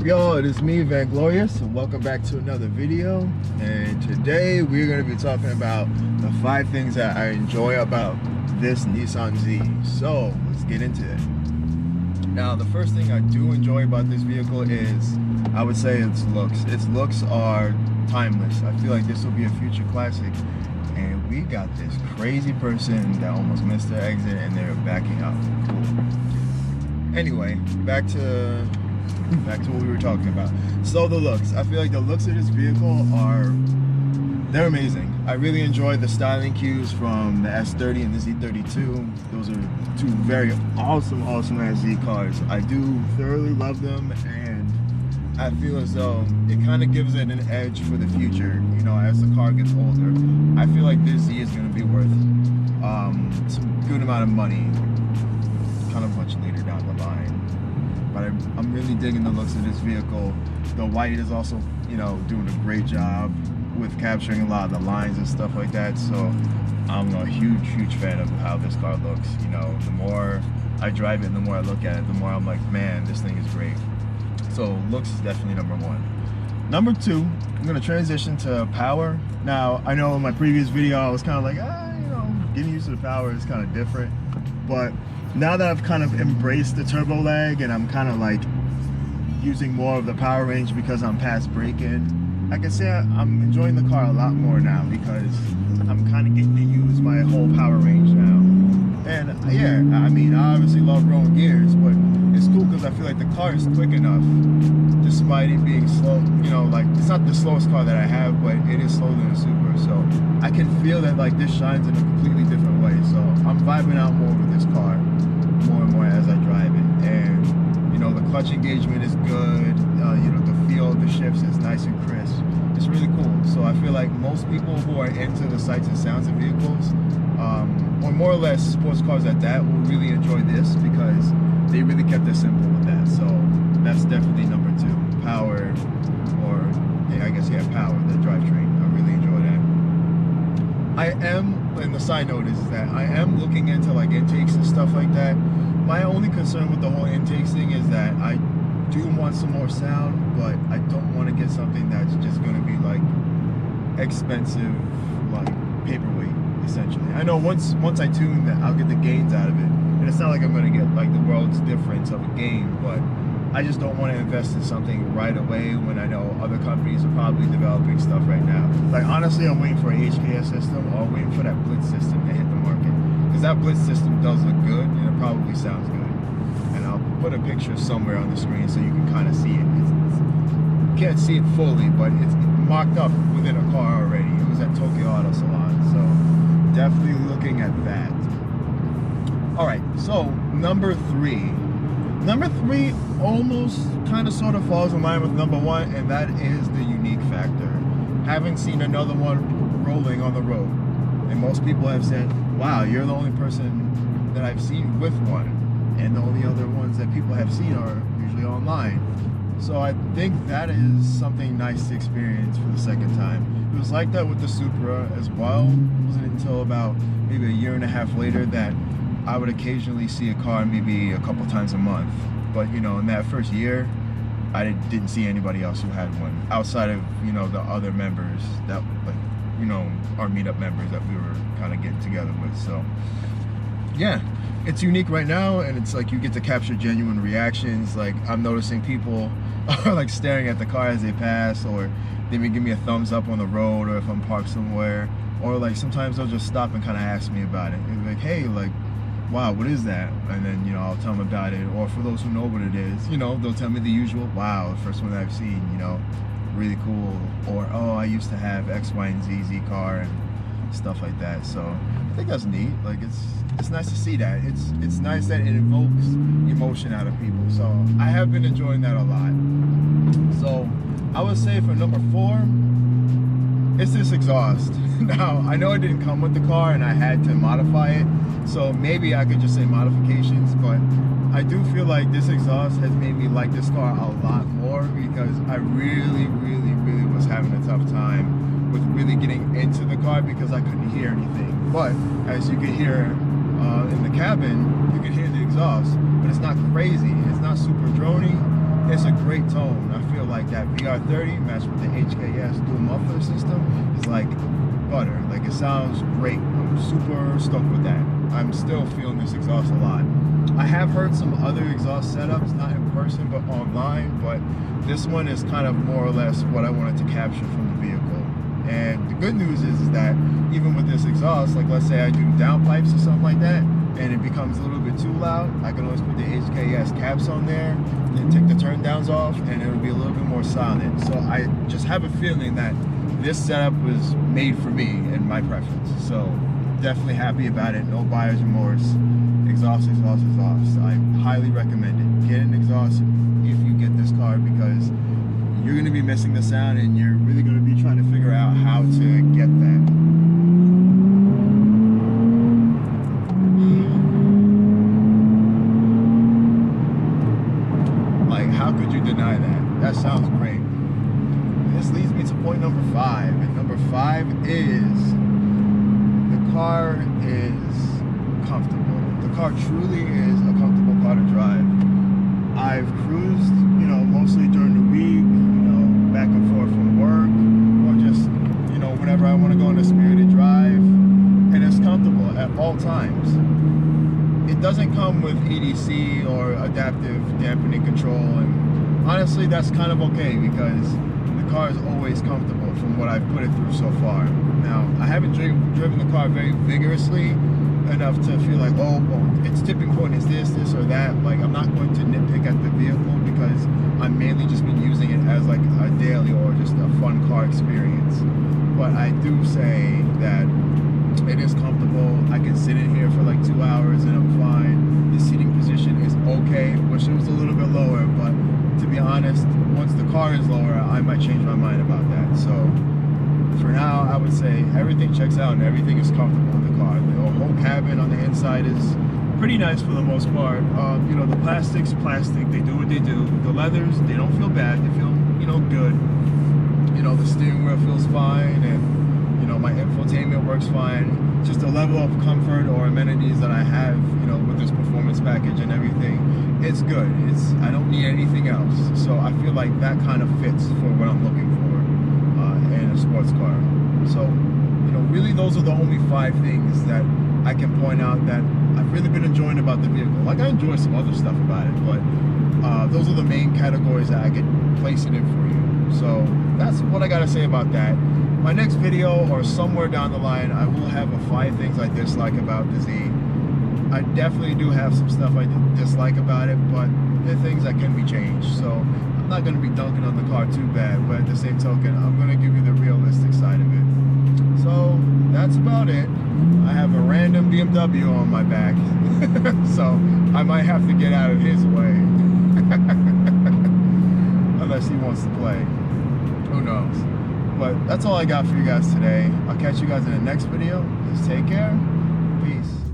up, y'all? It is me, Vanglorious, and welcome back to another video. And today we're going to be talking about the 5 things that I enjoy about this Nissan Z. So let's get into it. Now, the first thing I do enjoy about this vehicle is, I would say, its looks. Its looks are timeless. I feel like this will be a future classic. And we got this crazy person that almost missed their exit and they're backing up. Cool. Anyway, back to what we were talking about. So the looks. I feel like the looks of this vehicle they're amazing. I really enjoy the styling cues from the S30 and the Z32. Those are 2 very awesome ass Z cars. I do thoroughly love them, and I feel as though it kind of gives it an edge for the future. You know, as the car gets older, I feel like this Z is going to be worth some good amount of money kind of much later down the line. But I'm really digging the looks of this vehicle. The white is also, you know, doing a great job with capturing a lot of the lines and stuff like that. So I'm a huge fan of how this car looks. You know, the more I drive it and the more I look at it, the more I'm like, man, this thing is great. So looks is definitely number 1. Number 2, I'm gonna transition to power. Now, I know in my previous video I was kind of like, you know, getting used to the power is kind of different. But now that I've kind of embraced the turbo lag and I'm kind of like using more of the power range because I'm past braking, I can say I'm enjoying the car a lot more now because I'm kind of getting to use my whole power range now. And yeah, I mean, I obviously love rolling gears, but it's cool because I feel like the car is quick enough despite it being slow. You know, like, it's not the slowest car that I have, but it is slower than a Supra. So I can feel that like this shines in a completely different way. So I'm vibing out more with this car more and more as I drive it. And you know, the clutch engagement is good. You know, the feel of the shifts is nice and crisp. It's really cool. So I feel like most people who are into the sights and sounds of vehicles, or more or less sports cars at that, will really enjoy this because they really kept it simple with that. So that's definitely number 2. Power, or yeah, I guess power, the drivetrain. I really enjoy that. I am, and the side note is that I am looking into like intakes and stuff like that. My only concern with the whole intakes thing is that I do want some more sound, but I don't want to get something that's just going to be like expensive, like paperweight, essentially. I know once I tune that, I'll get the gains out of it, and it's not like I'm going to get like the world's difference of a gain, but I just don't want to invest in something right away when I know other companies are probably developing stuff right now. Like, honestly, I'm waiting for a HKS system, or I'm waiting for that Blitz system to hit the market, because that Blitz system does look good and it probably sounds good. And I'll put a picture somewhere on the screen so you can kind of see it. You can't see it fully, but it's mocked up within a car already. It was at Tokyo Auto Salon, so definitely looking at that. All right, so number 3. Number 3 almost kind of sort of falls in line with number 1, and that is the unique factor. Having seen another one rolling on the road, and most people have said, wow, you're the only person that I've seen with one. And the only other ones that people have seen are usually online. So I think that is something nice to experience for the second time. It was like that with the Supra as well. It wasn't until about maybe a year and a half later that I would occasionally see a car maybe a couple times a month. But you know, in that first year, I didn't see anybody else who had one outside of, you know, the other members that, like, you know, our meetup members that we were kind of getting together with. So yeah, it's unique right now, and it's like you get to capture genuine reactions. Like, I'm noticing people are like staring at the car as they pass, or they may give me a thumbs up on the road, or if I'm parked somewhere, or like sometimes they'll just stop and kind of ask me about it. And be like, hey, like, wow, what is that? And then, you know, I'll tell them about it. Or for those who know what it is, you know, they'll tell me the usual, wow, the first one that I've seen, you know, really cool. Or, oh, I used to have X, Y, and Z car, and stuff like that. So I think that's neat. Like, it's nice to see that. It's nice that it evokes emotion out of people. So I have been enjoying that a lot. So I would say for number 4, it's this exhaust. Now, I know it didn't come with the car and I had to modify it, so maybe I could just say modifications, but I do feel like this exhaust has made me like this car a lot more, because I really was having a tough time with really getting into the car because I couldn't hear anything. But as you can hear in the cabin, you can hear the exhaust, but it's not crazy. It's not super drony. it's a great tone. I feel like that VR30 matched with the HKS dual muffler system is like butter. Like, it sounds great. I'm super stoked with that. I'm still feeling this exhaust a lot. I have heard some other exhaust setups, not in person but online, but this one is kind of more or less what I wanted to capture from the vehicle. And the good news is that even with this exhaust, like let's say I do downpipes or something like that, and it becomes a little bit too loud, I can always put the HKS caps on there, then take the turn downs off, and it'll be a little bit more silent. So I just have a feeling that this setup was made for me and my preference. So definitely happy about it. No buyer's remorse. Exhaust, exhaust, exhaust. I highly recommend it. Get an exhaust if you get this car, because you're going to be missing the sound and you're really going to be trying to figure out how to get that. Like, how could you deny that? That sounds great. This leads me to point number 5. And number 5 is the car is comfortable. The car truly is a comfortable car to drive. I've cruised, you know, mostly during the week, you know, back and forth from work, or just, you know, whenever I want to go on a spirited drive, and it's comfortable at all times. It doesn't come with EDC or adaptive dampening control, and honestly, that's kind of okay, because the car is always comfortable from what I've put it through so far. Now, I haven't driven the car very vigorously enough to feel like, oh, its tipping point is this or that. Like, I'm not going to nitpick at the vehicle, because I'm mainly just been using it as like a daily or just a fun car experience. But I do say that it is comfortable. I can sit in here for like 2 hours and I'm fine. The seating position is okay. Wish it was a little bit lower, but to be honest, once the car is lower, I might change my mind about that. So for now, I would say everything checks out and everything is comfortable in the car. The whole cabin on the inside is pretty nice for the most part. You know, the plastic's plastic. They do what they do. The leathers, they don't feel bad. They feel, you know, good. You know, the steering wheel feels fine, and, you know, my infotainment works fine. Just the level of comfort or amenities that I have, you know, with this performance package and everything, it's good. I don't need anything else. So I feel like that kind of fits for what I'm looking for in a sports car. So, you know, really those are the only 5 things that I can point out that I've really been enjoying about the vehicle. Like, I enjoy some other stuff about it, but those are the main categories that I could place it in for you. So that's what I gotta say about that. My next video, or somewhere down the line, I will have a 5 things I dislike about the Z. I definitely do have some stuff I dislike about it, but they're things that can be changed. So I'm not going to be dunking on the car too bad, but at the same token, I'm going to give you the realistic side of it. So that's about it. I have a random BMW on my back, so I might have to get out of his way. Unless he wants to play. Who knows? But that's all I got for you guys today. I'll catch you guys in the next video. Just take care. Peace.